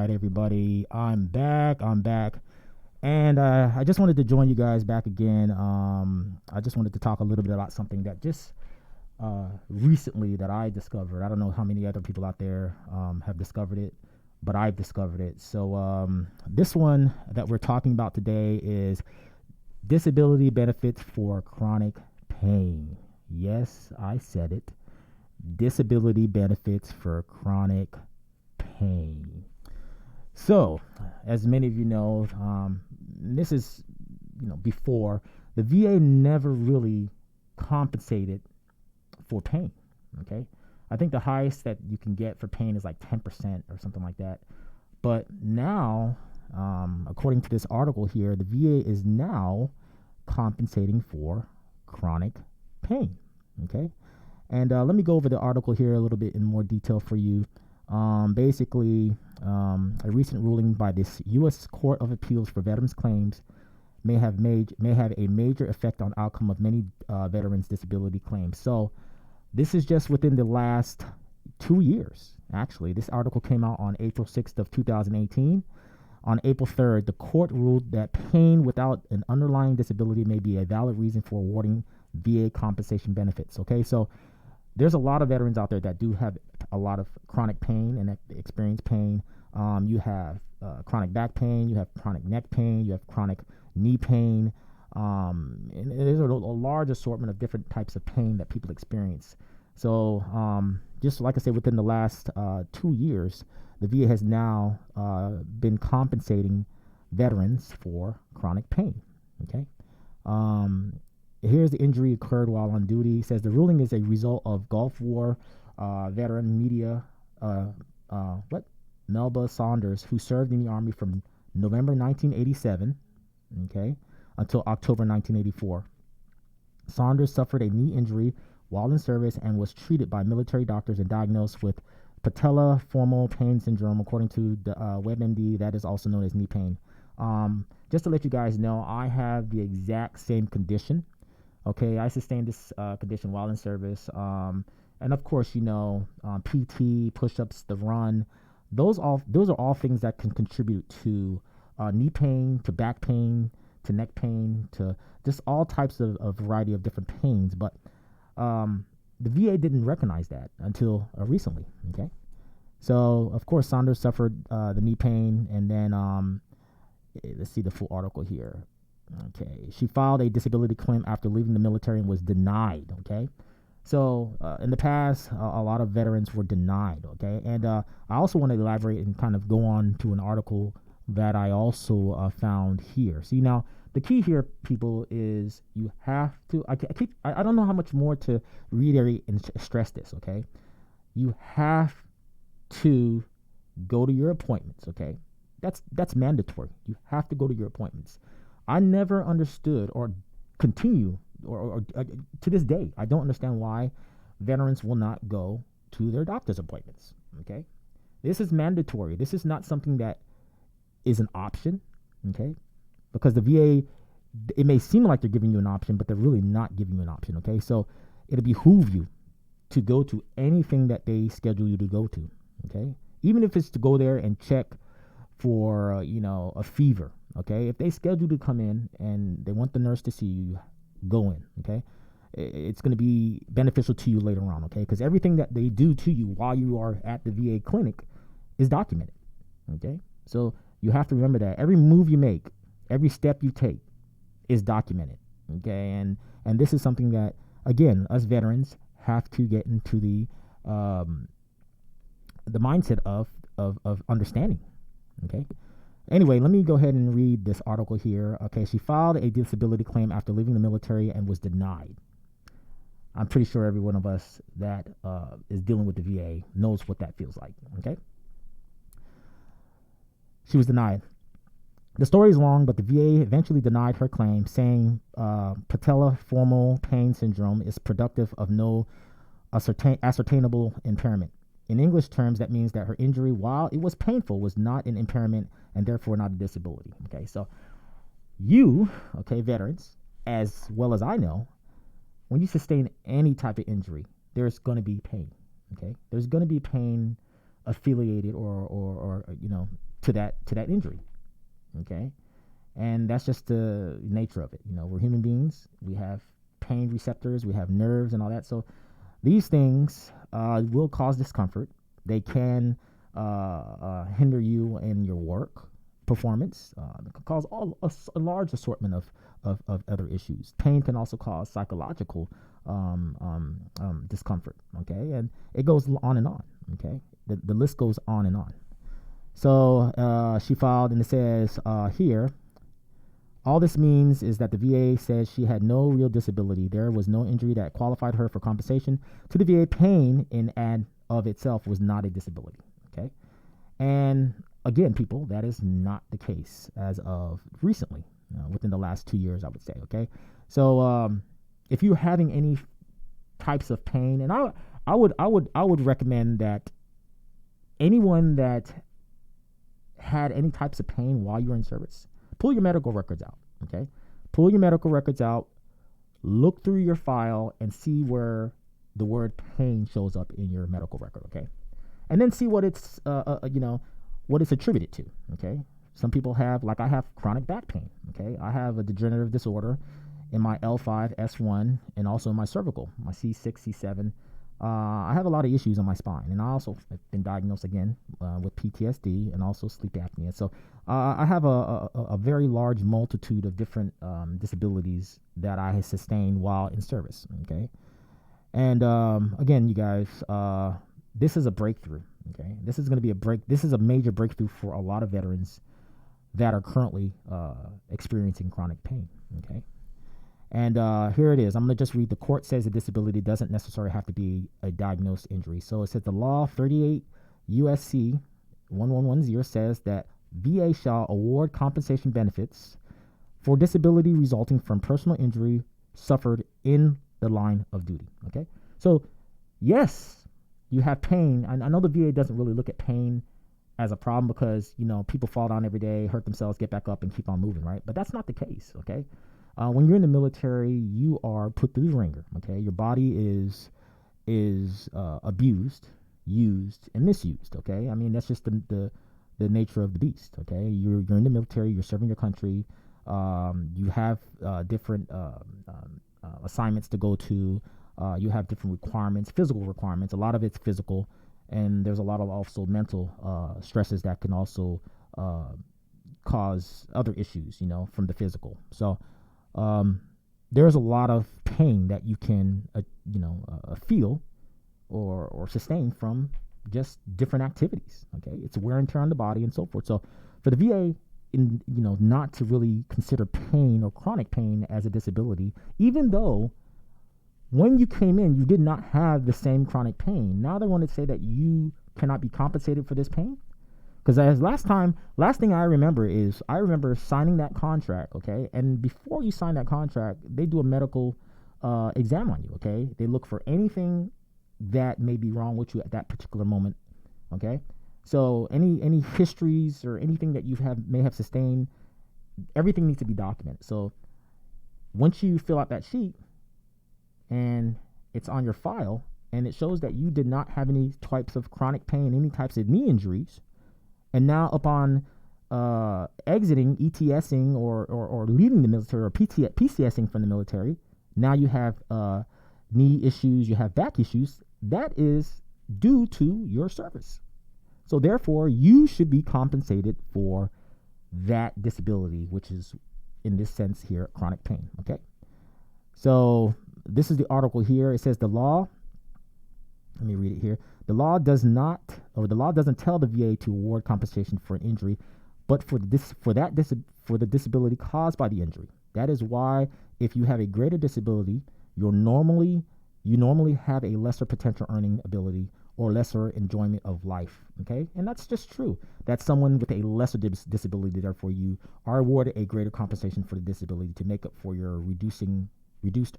right, everybody. I'm back. And I just wanted to join you guys back again. I just wanted to talk a little bit about something that just recently that I discovered. I don't know how many other people out there have discovered it, but I've discovered it. So this one that we're talking about today is disability benefits for chronic pain. Yes, I said it. Disability benefits for chronic pain. So, as many of you know, this is, before the VA never really compensated for pain. Okay, I think the highest that you can get for pain is like 10% or something like that. But now, according to this article here, the VA is now compensating for chronic pain. Okay, and let me go over the article here a little bit in more detail for you. Basically, a recent ruling by this U.S. Court of Appeals for Veterans Claims may have a major effect on outcome of many veterans' disability claims. So, this is just within the last 2 years. Actually, this article came out on April 6th of 2018. On April 3rd, the court ruled that pain without an underlying disability may be a valid reason for awarding VA compensation benefits. Okay, so there's a lot of veterans out there that do have a lot of chronic pain and that experience pain. You have chronic back pain, you have chronic neck pain, you have chronic knee pain, and there's a large assortment of different types of pain that people experience. So just like I said, within the last 2 years, the VA has now been compensating veterans for chronic pain. Okay. Here's the injury occurred while on duty. It says the ruling is a result of Gulf War veteran media Melba Saunders, who served in the Army from November 1987, okay, until October 1984. Saunders suffered a knee injury while in service and was treated by military doctors and diagnosed with patellar-femoral pain syndrome, according to the WebMD. That is also known as knee pain. Just to let you guys know, I have the exact same condition. Okay, I sustained this condition while in service. And of course, PT, push-ups, the run, those are all things that can contribute to knee pain, to back pain, to neck pain, to just all types of variety of different pains. But the VA didn't recognize that until recently. Okay, so of course Saunders suffered the knee pain, and then let's see the full article here. Okay, she filed a disability claim after leaving the military and was denied. Okay, so in the past, a lot of veterans were denied. Okay, and I also want to elaborate and kind of go on to an article that I also found here. See, now the key here, people, is you have to. I don't know how much more to reiterate and stress this. Okay, you have to go to your appointments. Okay, that's mandatory. You have to go to your appointments. I never understood or continue or to this day, I don't understand why veterans will not go to their doctor's appointments. Okay, this is mandatory. This is not something that is an option. Okay, because the VA, it may seem like they're giving you an option, but they're really not giving you an option. Okay, so it'll behoove you to go to anything that they schedule you to go to. Okay, even if it's to go there and check for a fever. Okay, if they schedule you to come in and they want the nurse to see you, go in. Okay, it's going to be beneficial to you later on. Okay, because everything that they do to you while you are at the VA clinic is documented. Okay, so you have to remember that every move you make, every step you take is documented. Okay, and this is something that, again, us veterans have to get into the mindset of understanding. Okay. Anyway, let me go ahead and read this article here. Okay, she filed a disability claim after leaving the military and was denied. I'm pretty sure every one of us that is dealing with the VA knows what that feels like. Okay. She was denied. The story is long, but the VA eventually denied her claim, saying patellar-femoral pain syndrome is productive of no ascertainable impairment. In English terms, that means that her injury, while it was painful, was not an impairment and therefore not a disability. Okay, so you, veterans, as well as I know, when you sustain any type of injury, there's going to be pain. Okay, there's going to be pain affiliated or to that injury. Okay, and that's just the nature of it. We're human beings. We have pain receptors. We have nerves and all that. So these things will cause discomfort. They can hinder you in your work performance. It can cause a large assortment of other issues. Pain can also cause psychological discomfort. Okay, and it goes on and on. Okay, the list goes on and on. So she filed, and it says here, all this means is that the VA says she had no real disability. There was no injury that qualified her for compensation. To the VA, pain in and of itself was not a disability. Okay, and again, people, that is not the case as of recently, within the last 2 years, I would say. Okay, so if you're having any types of pain, and I would recommend that anyone that had any types of pain while you were in service, pull your medical records out. Okay, pull your medical records out, look through your file, and see where the word pain shows up in your medical record. Okay, and then see what it's what it's attributed to. Okay, some people have, like I have, chronic back pain. Okay, I have a degenerative disorder in my L5, S1, and also in my cervical, my C6, C7. I have a lot of issues on my spine, and I also have been diagnosed again with PTSD and also sleep apnea. So I have a very large multitude of different disabilities that I have sustained while in service. Okay, and again, you guys, this is a breakthrough. Okay, this is going to be This is a major breakthrough for a lot of veterans that are currently experiencing chronic pain. Okay. And here it is. I'm going to just read. The court says a disability doesn't necessarily have to be a diagnosed injury. So it says the law 38 USC 1110 says that VA shall award compensation benefits for disability resulting from personal injury suffered in the line of duty. Okay. So yes, you have pain. I know the VA doesn't really look at pain as a problem because, people fall down every day, hurt themselves, get back up, and keep on moving, right? But that's not the case. Okay. When you're in the military, you are put through the ringer. Okay, your body is abused, used, and misused. Okay, I mean that's just the nature of the beast. Okay, you're in the military, you're serving your country. You have different assignments to go to. You have different requirements, physical requirements. A lot of it's physical, and there's a lot of also mental stresses that can also cause other issues. From the physical. So. There's a lot of pain that you can, feel or sustain from just different activities. Okay, it's wear and tear on the body and so forth. So, for the VA, not to really consider pain or chronic pain as a disability, even though when you came in you did not have the same chronic pain. Now they want to say that you cannot be compensated for this pain. Because as last thing I remember is signing that contract, okay? And before you sign that contract, they do a medical exam on you, okay? They look for anything that may be wrong with you at that particular moment, okay? So any histories or anything that you may have sustained, everything needs to be documented. So once you fill out that sheet and it's on your file and it shows that you did not have any types of chronic pain, any types of knee injuries, and now upon exiting, ETSing, or leaving the military, or PCSing from the military, now you have knee issues, you have back issues. That is due to your service. So therefore, you should be compensated for that disability, which is, in this sense here, chronic pain. Okay. So this is the article here. It says the law. Let me read it here. The law doesn't tell the VA to award compensation for an injury, but for the disability caused by the injury. That is why, if you have a greater disability, you normally have a lesser potential earning ability or lesser enjoyment of life. Okay, and that's just true. That someone with a lesser disability, therefore, you are awarded a greater compensation for the disability to make up for your reduced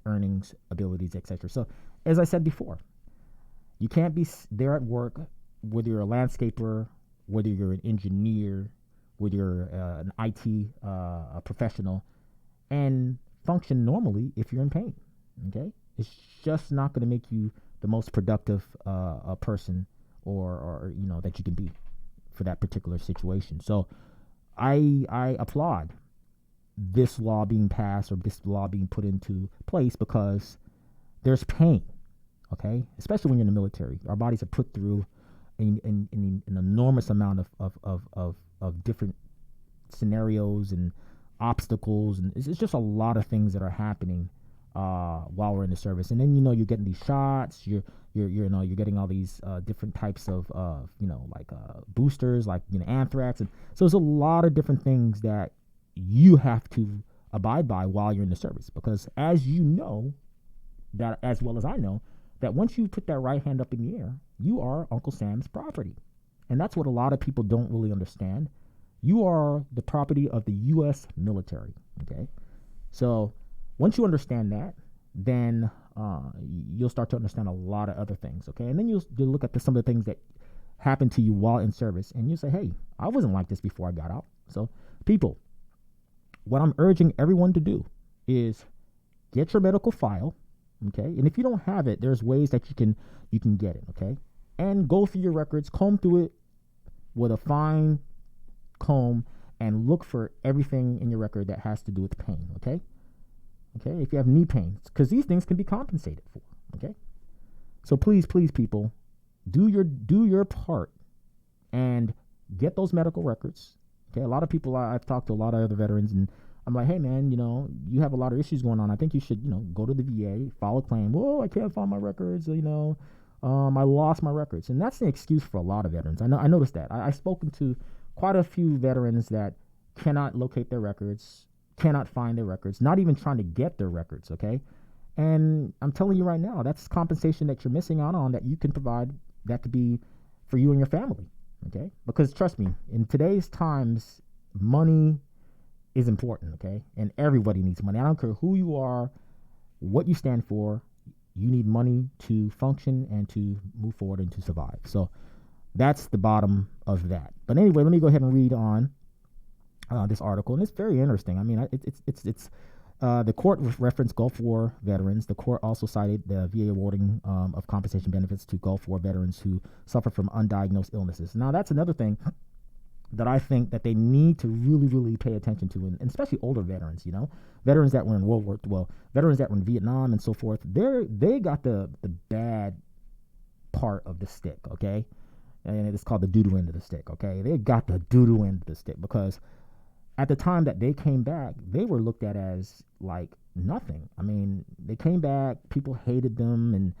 earnings, abilities, etc. So, as I said before, you can't be there at work, whether you're a landscaper, whether you're an engineer, whether you're an IT professional, and function normally if you're in pain. Okay, it's just not going to make you the most productive person or that you can be for that particular situation. So I applaud this law being passed or this law being put into place because there's pain, okay? Especially when you're in the military. Our bodies are put through an enormous amount of different scenarios and obstacles, and it's just a lot of things that are happening while we're in the service. And then you're getting these shots, you're getting all these different types of boosters, like anthrax, and so there's a lot of different things that you have to abide by while you're in the service, because as you know, that as well as I know, that once you put that right hand up in the air, you are Uncle Sam's property. And that's what a lot of people don't really understand. You are the property of the U.S. military, okay? So once you understand that, then you'll start to understand a lot of other things, okay? And then you'll look at some of the things that happened to you while in service, and you say, hey, I wasn't like this before I got out. So people, what I'm urging everyone to do is get your medical file, okay? And if you don't have it, there's ways that you can get it, okay? And go through your records, comb through it with a fine comb, and look for everything in your record that has to do with pain, okay? Okay, if you have knee pain, because these things can be compensated for, okay? So please, people, do your part and get those medical records. Okay, a lot of people, I've talked to a lot of other veterans, and I'm like, hey man, you have a lot of issues going on. I think you should, go to the VA, file a claim. Whoa, I can't find my records. I lost my records, and that's an excuse for a lot of veterans. I noticed that. I've spoken to quite a few veterans that cannot locate their records, cannot find their records, not even trying to get their records. Okay, and I'm telling you right now, that's compensation that you're missing out on that you can provide. That could be for you and your family. Okay, because trust me, in today's times, money is important. Okay, and everybody needs money. I don't care who you are, what you stand for. You need money to function and to move forward and to survive. So that's the bottom of that. But anyway, let me go ahead and read on this article, and it's very interesting. I mean, it's the court referenced Gulf War veterans. The court also cited the VA awarding of compensation benefits to Gulf War veterans who suffer from undiagnosed illnesses. Now, that's another thing that I think that they need to really, really pay attention to, and especially older veterans, veterans that were in veterans that were in Vietnam and so forth. They got the bad part of the stick, okay? And it's called the doo-doo end of the stick, okay? They got the doo-doo end of the stick because at the time that they came back, they were looked at as like nothing. I mean, they came back, people hated them, and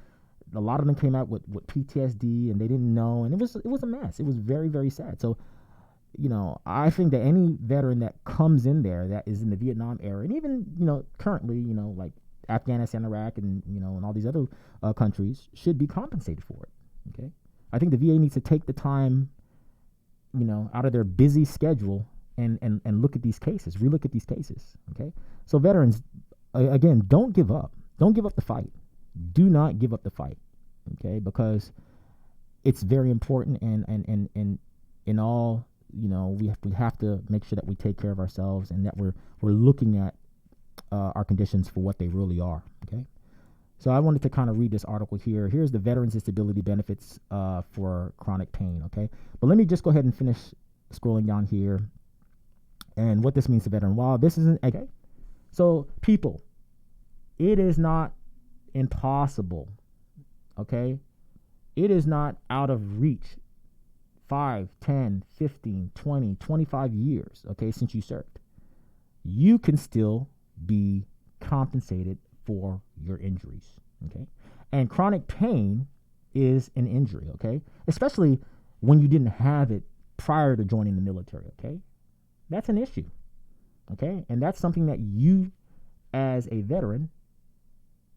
a lot of them came out with PTSD, and they didn't know, and it was a mess. It was very, very sad. So, I think that any veteran that comes in there that is in the Vietnam era, and even, currently, like Afghanistan, Iraq, and, and all these other countries should be compensated for it, okay? I think the VA needs to take the time, out of their busy schedule and look at these cases, relook at these cases, okay? So veterans, again, don't give up. Don't give up the fight. Do not give up the fight, okay? Because it's very important, and in all, we have to make sure that we take care of ourselves and that we're looking at our conditions for what they really are, okay? So I wanted to kind of read this article here. Here's the Veterans Disability Benefits for chronic pain, okay? But let me just go ahead and finish scrolling down here and what this means to veteran. Wow, this isn't, okay? So people, it is not impossible, okay? It is not out of reach 5, 10, 15, 20, 25 years, okay, since you served. You can still be compensated for your injuries, okay? And chronic pain is an injury, okay? Especially when you didn't have it prior to joining the military, okay? That's an issue, okay? And that's something that you, as a veteran,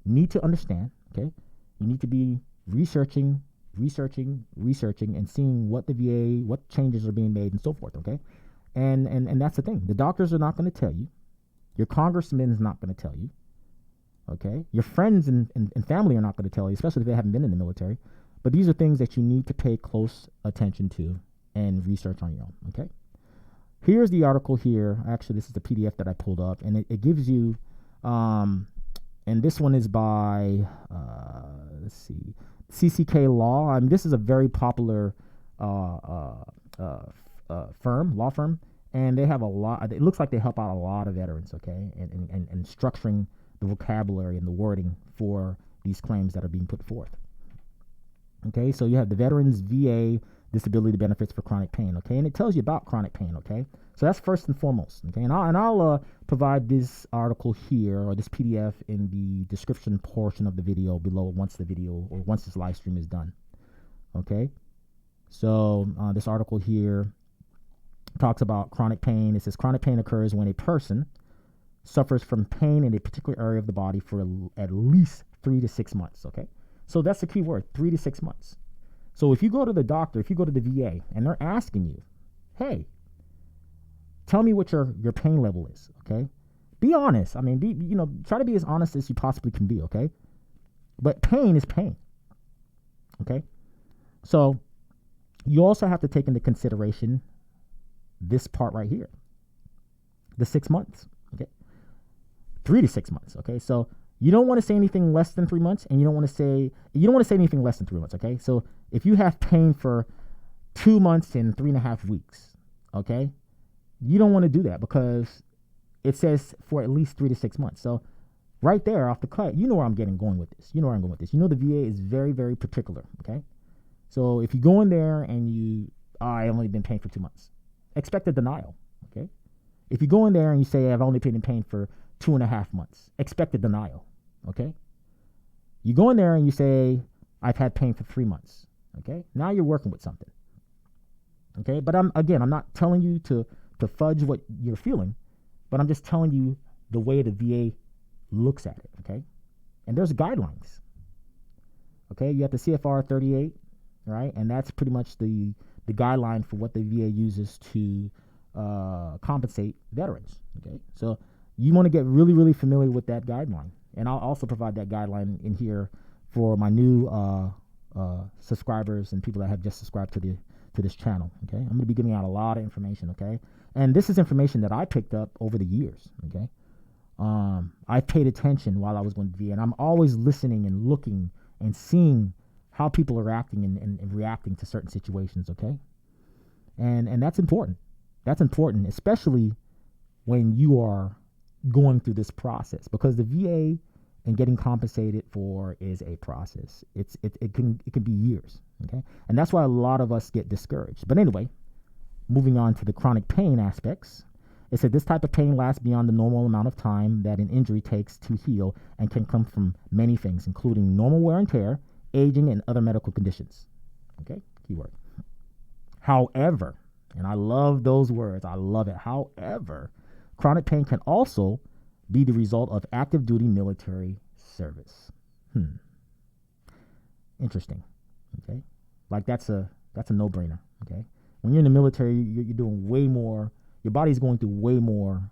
need to understand, okay? You need to be researching and seeing what the VA, what changes are being made and so forth, okay? And that's the thing. The doctors are not going to tell you. Your congressman is not going to tell you, okay? Your friends and family are not going to tell you, especially if they haven't been in the military. But these are things that you need to pay close attention to and research on your own, okay? Here's the article here. Actually, this is the PDF that I pulled up, and it gives you, and this one is by, let's see, CCK Law. I mean, this is a very popular law firm, and they have a lot. It looks like they help out a lot of veterans, okay, and structuring the vocabulary and the wording for these claims that are being put forth. Okay, so you have the Veterans VA Disability Benefits for Chronic Pain, okay, and it tells you about chronic pain, okay. So that's first and foremost, okay, and I'll provide this article here or this PDF in the description portion of the video below once this live stream is done, okay. So this article here talks about chronic pain. It says chronic pain occurs when a person suffers from pain in a particular area of the body for at least 3 to 6 months, okay. So that's the key word, 3 to 6 months. So if you go to the doctor, if you go to the VA, and they're asking you, hey, tell me what your pain level is, okay? Be honest. I mean, try to be as honest as you possibly can be, okay? But pain is pain, okay? So you also have to take into consideration this part right here, the 6 months, okay? 3 to 6 months, okay? So you don't want to say anything less than 3 months, and you don't want to say anything less than 3 months, okay? So if you have pain for 2 months and 3.5 weeks, okay, you don't want to do that because it says for at least 3 to 6 months. So right there off the cut, you know where I'm going with this. You know the VA is very, very particular, okay? So if you go in there and I've only been in pain for 2 months, expect a denial, okay? If you go in there and you say, I've only been in pain for 2.5 months, expect a denial, okay? You go in there and you say, I've had pain for 3 months, okay? Now you're working with something, okay? But I'm not telling you to fudge what you're feeling, but I'm just telling you the way the VA looks at it, okay? And there's guidelines, okay? You have the CFR 38, right? And that's pretty much the guideline for what the VA uses to compensate veterans, okay? So you want to get really, really familiar with that guideline. And I'll also provide that guideline in here for my new subscribers and people that have just subscribed to this channel, okay? I'm going to be giving out a lot of information, okay? And this is information that I picked up over the years, okay? I paid attention while I was going to VA, and I'm always listening and looking and seeing how people are acting and reacting to certain situations, okay? And that's important. That's important, especially when you are going through this process, because the VA and getting compensated for is a process. It can be years, okay? And that's why a lot of us get discouraged. But anyway, moving on to the chronic pain aspects, it said this type of pain lasts beyond the normal amount of time that an injury takes to heal and can come from many things, including normal wear and tear, aging, and other medical conditions. Okay, keyword. However, and I love those words, I love it. However, chronic pain can also be the result of active duty military service. Interesting. Okay, like that's a no-brainer. Okay, when you're in the military, you're doing way more. Your body's going through way more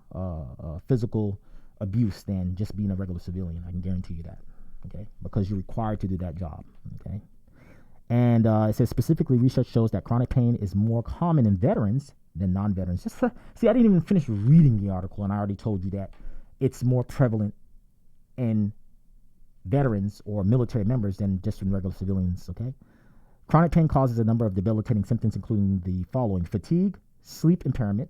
physical abuse than just being a regular civilian. I can guarantee you that. Okay, because you're required to do that job. Okay, and it says specifically, research shows that chronic pain is more common in veterans than non-veterans. Just see, I didn't even finish reading the article, and I already told you that it's more prevalent in veterans or military members than just in regular civilians. Okay, chronic pain causes a number of debilitating symptoms, including the following: fatigue, sleep impairment,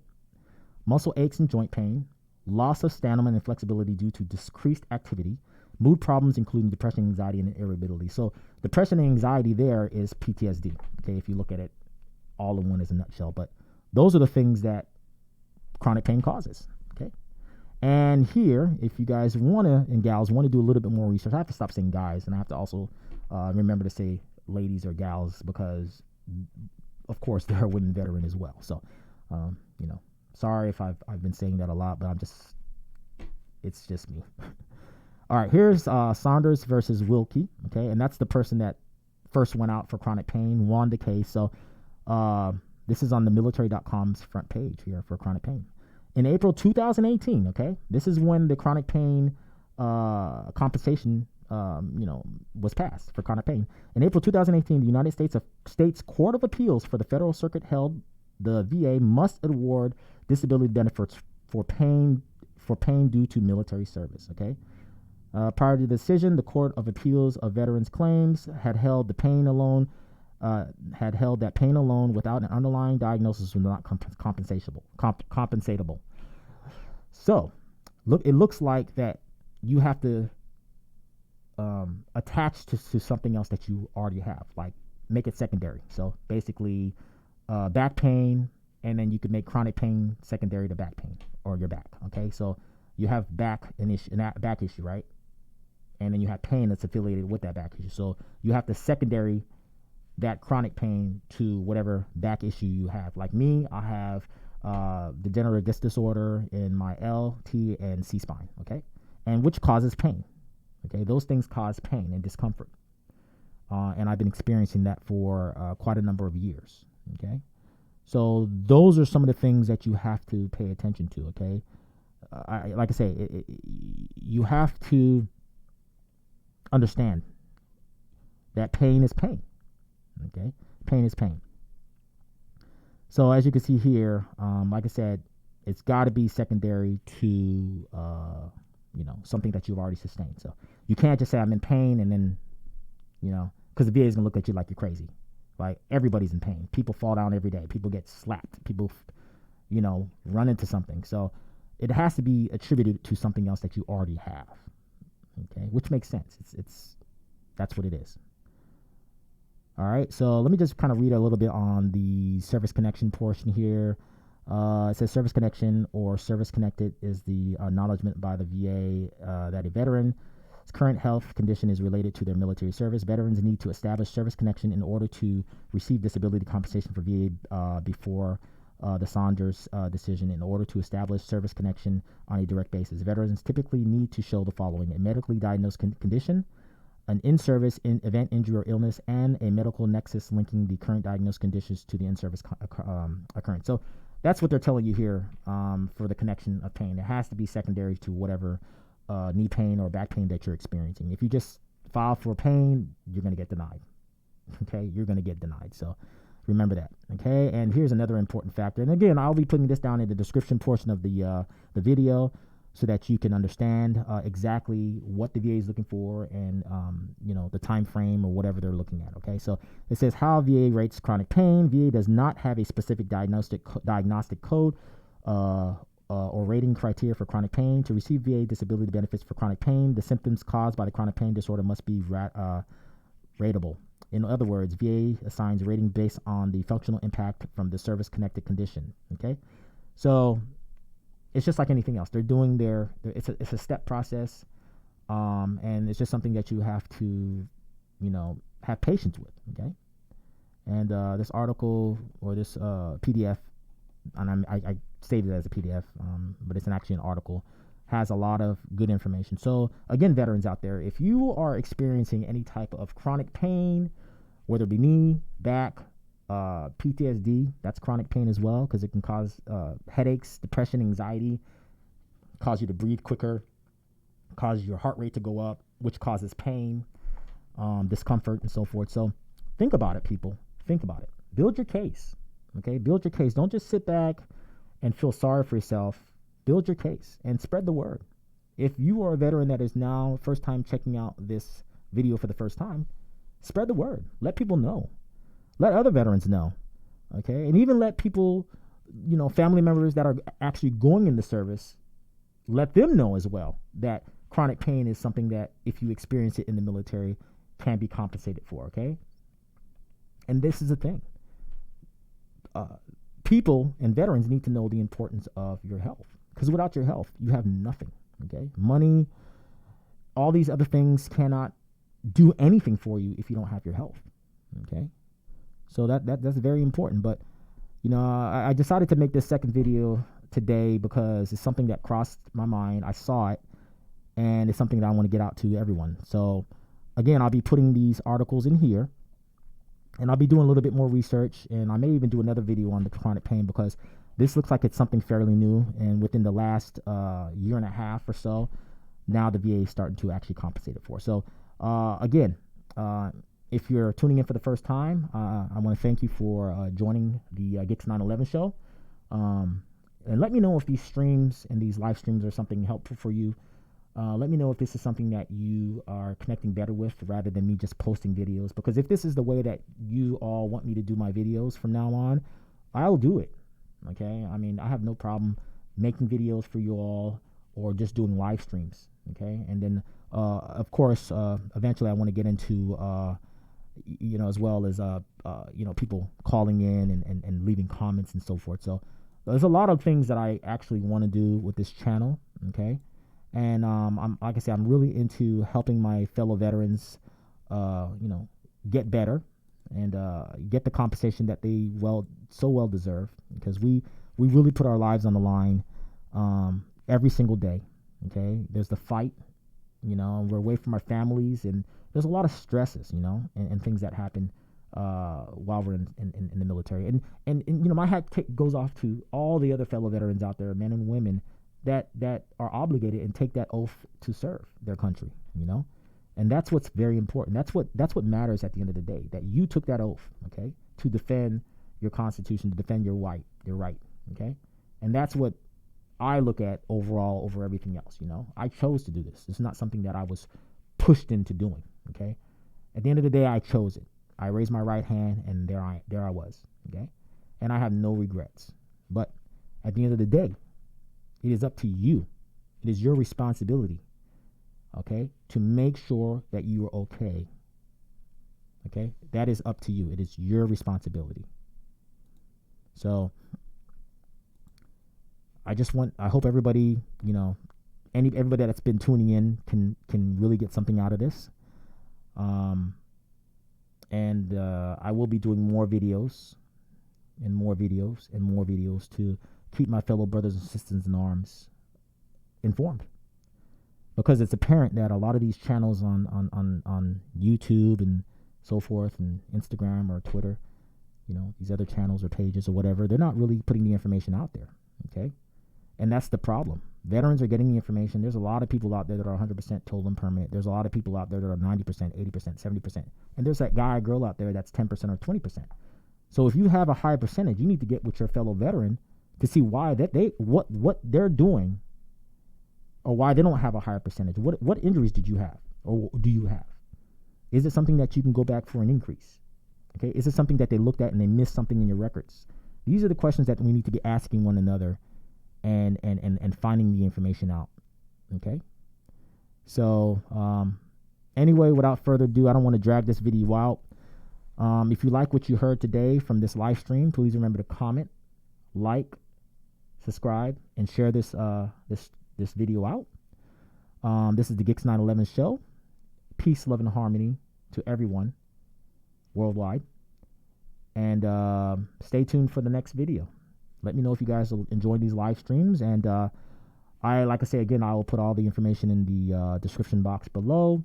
muscle aches and joint pain, loss of stamina and flexibility due to decreased activity, mood problems including depression, anxiety, and irritability. So depression and anxiety there is PTSD, okay, if you look at it all in one as a nutshell. But those are the things that chronic pain causes, okay? And here, if you guys want to, and gals, want to do a little bit more research, I have to stop saying guys, and I have to also remember to say ladies or gals because, of course, they're a women veteran as well. So, sorry if I've been saying that a lot, but it's just me. All right, here's Saunders versus Wilkie, okay, and that's the person that first went out for chronic pain, won the case. So this is on the military.com's front page here for chronic pain. In April 2018, okay, this is when the chronic pain compensation, was passed for chronic pain. In April 2018, the United States Court of Appeals for the Federal Circuit held the VA must award disability benefits for pain due to military service, okay? Prior to the decision, the Court of Appeals of Veterans Claims had held the pain alone had held that pain alone without an underlying diagnosis was not compensatable. So, it looks like that you have to attach to something else that you already have, like make it secondary. So basically, back pain, and then you could make chronic pain secondary to back pain or your back. Okay, so you have back issue, right? And then you have pain that's affiliated with that back issue. So you have to secondary that chronic pain to whatever back issue you have. Like me, I have degenerative disc disorder in my L, T, and C spine. Okay, and which causes pain. Okay, those things cause pain and discomfort, and I've been experiencing that for quite a number of years. Okay, so those are some of the things that you have to pay attention to. Okay, like I say, you have to understand that pain is pain. Okay, pain is pain. So as you can see here, like I said, it's got to be secondary to something that you've already sustained. So you can't just say I'm in pain and then, because the VA is gonna look at you like you're crazy. Like, everybody's in pain. People fall down every day. People get slapped. People, run into something. So it has to be attributed to something else that you already have. Okay, which makes sense. That's what it is. All right, so let me just kind of read a little bit on the service connection portion here. It says service connection or service connected is the acknowledgement by the VA that a veteran's current health condition is related to their military service. Veterans need to establish service connection in order to receive disability compensation for VA before the Saunders decision. In order to establish service connection on a direct basis, veterans typically need to show the following: a medically diagnosed condition, an in-service event, injury, or illness, and a medical nexus linking the current diagnosed conditions to the in-service occurrence. So that's what they're telling you here for the connection of pain. It has to be secondary to whatever knee pain or back pain that you're experiencing. If you just file for pain, you're going to get denied. Okay, you're going to get denied. So remember that. Okay, and here's another important factor. And again, I'll be putting this down in the description portion of the video, so that you can understand exactly what the VA is looking for and, the time frame or whatever they're looking at. Okay, so it says how VA rates chronic pain. VA does not have a specific diagnostic code or rating criteria for chronic pain. To receive VA disability benefits for chronic pain, the symptoms caused by the chronic pain disorder must be rateable. In other words, VA assigns rating based on the functional impact from the service-connected condition. Okay, so it's just like anything else. They're doing it's a step process, and it's just something that you have to, have patience with. Okay, and this article or this PDF, and I stated it as a PDF, but it's actually an article, has a lot of good information. So again, veterans out there, if you are experiencing any type of chronic pain, whether it be knee, back, PTSD, that's chronic pain as well, because it can cause headaches, depression, anxiety, cause you to breathe quicker, cause your heart rate to go up, which causes pain, discomfort, and so forth. So think about it, people. Think about it. Build your case. Okay, build your case. Don't just sit back and feel sorry for yourself. Build your case and spread the word. If you are a veteran that is now first time checking out this video for the first time, spread the word. Let people know. Let other veterans know, okay? And even let people, family members that are actually going in the service, let them know as well that chronic pain is something that, if you experience it in the military, can be compensated for, okay? And this is the thing. People and veterans need to know the importance of your health, because without your health, you have nothing, okay? Money, all these other things cannot do anything for you if you don't have your health, okay? So that's very important. But, I decided to make this second video today because it's something that crossed my mind. I saw it, and it's something that I want to get out to everyone. So, again, I'll be putting these articles in here, and I'll be doing a little bit more research, and I may even do another video on the chronic pain, because this looks like it's something fairly new, and within the last year and a half or so, now the VA is starting to actually compensate it for. So, again, if you're tuning in for the first time, I want to thank you for joining the Get to 9/11 show. And let me know if these streams and these live streams are something helpful for you. Let me know if this is something that you are connecting better with rather than me just posting videos. Because if this is the way that you all want me to do my videos from now on, I'll do it. Okay? I mean, I have no problem making videos for you all or just doing live streams. Okay? And then, of course, eventually I want to get into, as well as, people calling in and leaving comments and so forth. So there's a lot of things that I actually want to do with this channel. Okay? And I'm like I said, I'm really into helping my fellow veterans, get better and get the compensation that they so well deserve, because we really put our lives on the line every single day. Okay, there's the fight, we're away from our families, and there's a lot of stresses, and things that happen while we're in the military. And my hat goes off to all the other fellow veterans out there, men and women, that are obligated and take that oath to serve their country, and that's what's very important. That's what matters at the end of the day, that you took that oath, okay, to defend your Constitution, to defend your right, okay, and that's what I look at overall over everything else. I chose to do this. It's not something that I was pushed into doing. Okay, at the end of the day, I chose it. I raised my right hand, and there I was. Okay, and I have no regrets. But at the end of the day, it is up to you. It is your responsibility, okay, to make sure that you are okay. Okay? That is up to you. It is your responsibility. So I hope everybody, everybody that's been tuning in can really get something out of this. And I will be doing more videos and more videos and more videos to keep my fellow brothers and sisters in arms informed, because it's apparent that a lot of these channels on YouTube and so forth, and Instagram or Twitter, these other channels or pages or whatever, they're not really putting the information out there. Okay, and that's the problem. Veterans are getting the information. There's a lot of people out there that are 100% total and permanent. There's a lot of people out there that are 90%, 80%, 70%, and there's that guy or girl out there that's 10% or 20%. So if you have a higher percentage, you need to get with your fellow veteran to see why what they're doing, or why they don't have a higher percentage. What injuries did you have, or do you have? Is it something that you can go back for an increase? Okay, is it something that they looked at and they missed something in your records? These are the questions that we need to be asking one another, and finding the information out. Okay, so anyway, without further ado, I don't want to drag this video out. If you like what you heard today from this live stream, please remember to comment, like, subscribe, and share this video out. This is the Geeks 911 show. Peace, love, and harmony to everyone worldwide. And stay tuned for the next video. Let me know if you guys will enjoy these live streams. And like I say again, I will put all the information in the description box below,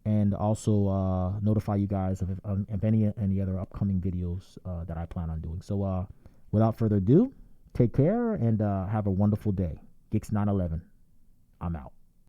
and also notify you guys of any other upcoming videos that I plan on doing. So without further ado, take care and have a wonderful day. Geeks 911, I'm out.